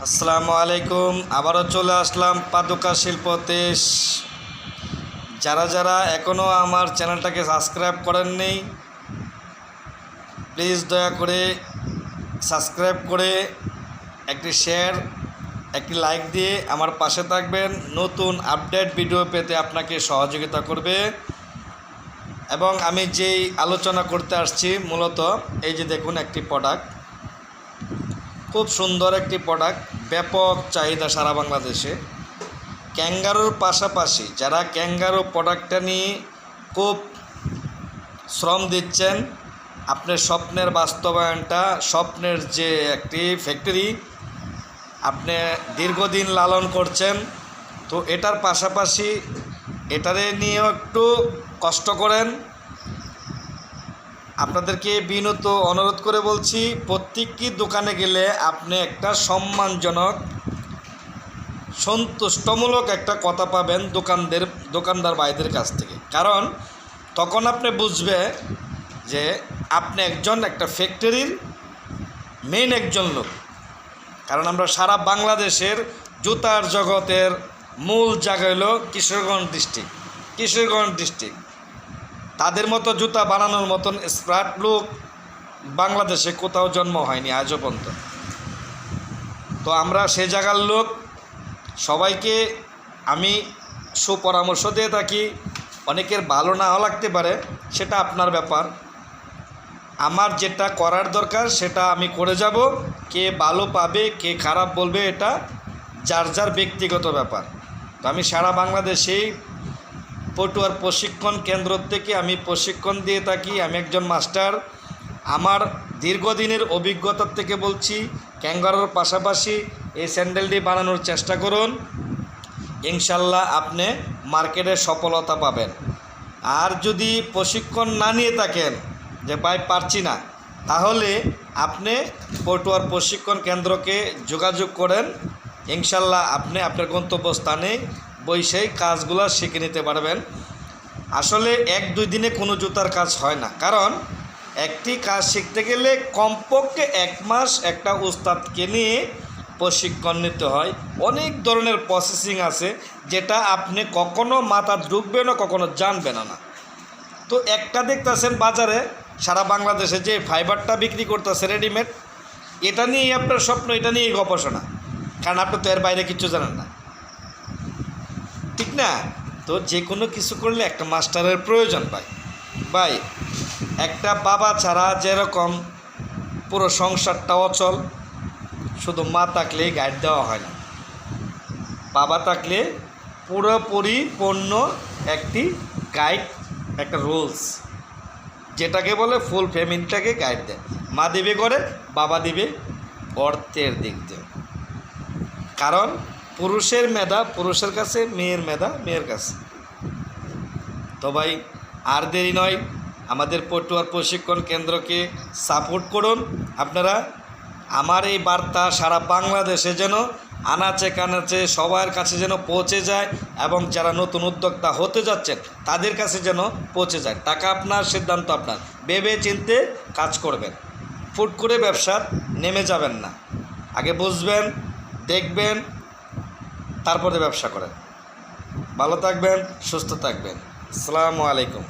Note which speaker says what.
Speaker 1: আসসালামু আলাইকুম। আবারও চলে আসলাম পাদুকা শিল্পতে। যারা যারা এখনও আমার চ্যানেলটাকে সাবস্ক্রাইব করেননি, প্লিজ দয়া করে সাবস্ক্রাইব করে একটি শেয়ার, একটি লাইক দিয়ে আমার পাশে থাকবেন। নতুন আপডেট ভিডিও পেতে আপনাকে সহযোগিতা করবে। এবং আমি যেই আলোচনা করতে আসছি মূলত এই যে দেখুন, একটি প্রোডাক্ট, খুব সুন্দর একটি প্রোডাক্ট, ব্যাপক চাহিদা সারা বাংলাদেশে। ক্যাঙ্গারুর পাশাপাশি যারা ক্যাঙ্গারু প্রোডাক্টটা নিয়ে খুব শ্রম দিচ্ছেন, আপনার স্বপ্নের বাস্তবায়নটা, স্বপ্নের যে একটি ফ্যাক্টরি আপনি দীর্ঘদিন লালন করছেন, তো এটার পাশাপাশি এটারে নিয়েও একটু কষ্ট করেন। আপনাদেরকে বিনীত অনুরোধ করে বলছি, প্রত্যেকটি দোকানে গেলে আপনি একটা সম্মানজনক, সন্তুষ্টমূলক একটা কথা পাবেন দোকানদার ভাইদের কাছ থেকে। কারণ তখন আপনি বুঝবে যে আপনি একটা ফ্যাক্টরির মেইন একজন লোক। কারণ আমরা সারা বাংলাদেশের জুতার জগতের মূল জায়গা হলো কিশোরগঞ্জ ডিস্ট্রিক্ট। তাদের মতো জুতা বানানোর মতন স্মার্ট লোক বাংলাদেশে কোথাও জন্ম হয়নি আজও পর্যন্ত। তো আমরা সে জায়গার লোক, সবাইকে আমি সুপরামর্শ দিয়ে থাকি। অনেকের ভালো নাও লাগতে পারে, সেটা আপনার ব্যাপার। আমার যেটা করার দরকার সেটা আমি করে যাব। কে ভালো পাবে, কে খারাপ বলবে, এটা যার যার ব্যক্তিগত ব্যাপার। তো আমি সারা বাংলাদেশেই পটুয়ার প্রশিক্ষণ কেন্দ্র থেকে আমি প্রশিক্ষণ দিয়ে থাকি। আমি একজন মাস্টার। আমার দীর্ঘদিনের অভিজ্ঞতার থেকে বলছি, ক্যাঙ্গারুর পাশাপাশি এই স্যান্ডেলটি বানানোর চেষ্টা করুন। ইনশাল্লাহ আপনি মার্কেটে সফলতা পাবেন। আর যদি প্রশিক্ষণ না নিয়ে থাকেন যে ভাই পারছি না, তাহলে আপনি পটুয়ার প্রশিক্ষণ কেন্দ্রকে যোগাযোগ করেন। ইনশাল্লাহ আপনি আপনার গন্তব্যস্থানে বসেই কাজগুলো শিখে নিতে পারবেন। আসলে 1-2 দিনে কোনো জুতার কাজ হয় না। কারণ একটি কাজ শিখতে গেলে কমপক্ষে 1 মাস একটা উস্তাদকে নিয়ে প্রশিক্ষণ নিতে হয়। অনেক ধরনের প্রসেসিং আছে যেটা আপনি কখনো মাথা ঢুকবে না, কখনো জানবেন না। তো একটা দেখতেছেন বাজারে সারা বাংলাদেশে যে ফাইবারটা বিক্রি করতেছে রেডিমেড, এটা নিয়েই আপনার স্বপ্ন, এটা নিয়েই গবেষণা। কারণ আপনি তো এর বাইরে কিছু জানেন না, ঠিক না? তো যে কোনো কিছু করলে একটা মাস্টারের প্রয়োজন পায়। ভাই, একটা বাবা ছাড়া যেরকম পুরো সংসারটা অচল, শুধু মা থাকলেই গাইড দেওয়া হয় না। বাবা থাকলে পুরোপুরি পূর্ণ একটি গাইড, একটা রুলস, যেটাকে বলে ফুল ফ্যামিলিটাকে গাইড দেয়। মা দিবে করে, বাবা দিবে অর্থের দিক দিয়ে। কারণ পুরুষের মেধা পুরুষের কাছে, মেয়ের মেধা মেয়ের কাছে। তো ভাই, আর দেরি নয়, আমাদের পটুয়ার প্রশিক্ষণ কেন্দ্রকে সাপোর্ট করুন। আপনারা আমার এই বার্তা সারা বাংলাদেশে যেন আনাচে কানাচে সবার কাছে যেন পৌঁছে যায়, এবং যারা নতুন উদ্যোক্তা হতে যাচ্ছেন তাদের কাছে যেন পৌঁছে যায়। টাকা আপনার, সিদ্ধান্ত আপনার। ভেবে চিনতে কাজ করবেন, ফুট করে ব্যবসা নেমে যাবেন না। আগে বুঝবেন, দেখবেন, তারপরে ব্যবসা করেন। ভালো থাকবেন, সুস্থ থাকবেন। আসসালামু আলাইকুম।